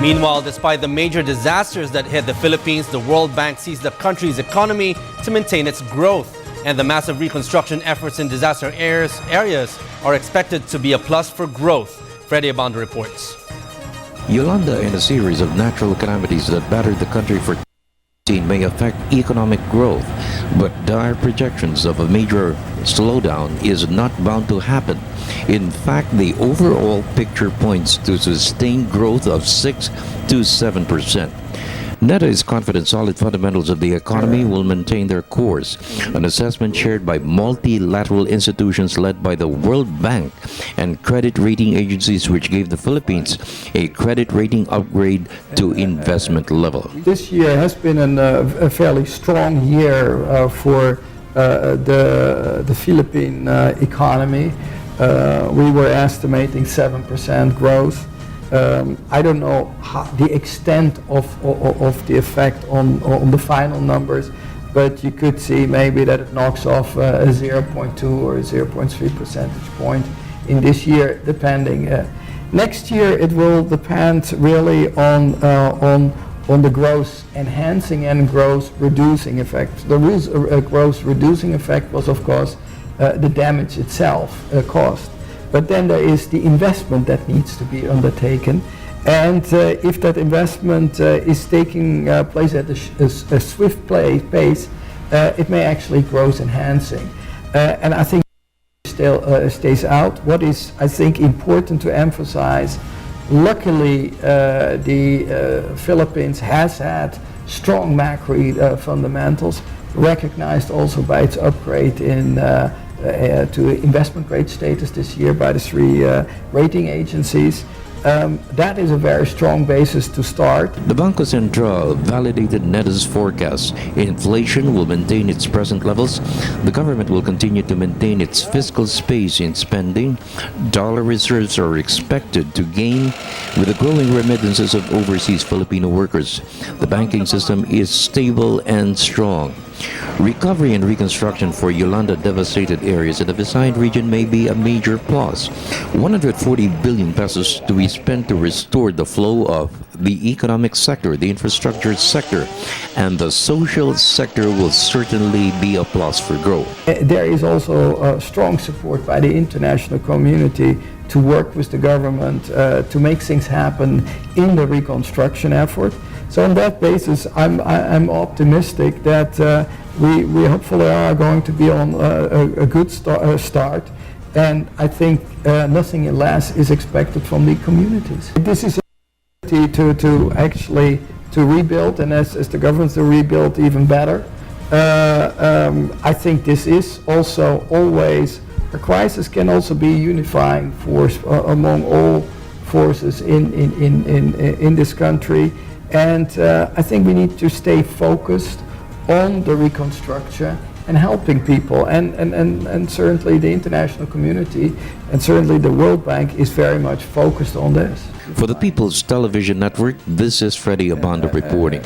Meanwhile, despite the major disasters that hit the Philippines, the World Bank sees the country's economy to maintain its growth. And the massive reconstruction efforts in disaster areas are expected to be a plus for growth. Freddy Abando reports. Yolanda and a series of natural calamities that battered the country for may affect economic growth, but dire projections of a major slowdown is not bound to happen. In fact, the overall picture points to sustained growth of 6 to 7%. NEDA is confident solid fundamentals of the economy will maintain their course, an assessment shared by multilateral institutions led by the World Bank and credit rating agencies, which gave the Philippines a credit rating upgrade to investment level. This year has been a fairly strong year for the Philippine economy. We were estimating 7% growth. I don't know the extent of the effect on the final numbers, but you could see maybe that it knocks off a 0.2 or 0.3 percentage point in this year, depending. Next year it will depend really on the growth enhancing and growth reducing effect. The growth reducing effect was, of course, the damage itself caused. But then there is the investment that needs to be undertaken, and if that investment is taking place at a swift pace, it may actually growth enhancing. And I think still stays out. What is, I think, important to emphasize, luckily the Philippines has had strong macro fundamentals, recognized also by its upgrade in to investment grade status this year by the three rating agencies. That is a very strong basis to start. The Bangko Sentral validated NEDA's forecast. Inflation will maintain its present levels. The government will continue to maintain its fiscal space in spending. Dollar reserves are expected to gain with the growing remittances of overseas Filipino workers. The banking system is stable and strong. Recovery and reconstruction for Yolanda devastated areas in the Visayan region may be a major plus. 140 billion pesos to be spent to restore the flow of the economic sector, the infrastructure sector, and the social sector will certainly be a plus for growth. There is also strong support by the international community to work with the government to make things happen in the reconstruction effort. So on that basis, I'm optimistic that we hopefully are going to be on a good start, and I think nothing less is expected from the communities. This is a to actually to rebuild, and as the government to rebuild even better. I think this is also always a crisis can also be a unifying force among all forces in this country. And I think we need to stay focused on the reconstruction and helping people. And certainly the international community and certainly the World Bank is very much focused on this. For the People's Television Network, this is Freddy Abando reporting.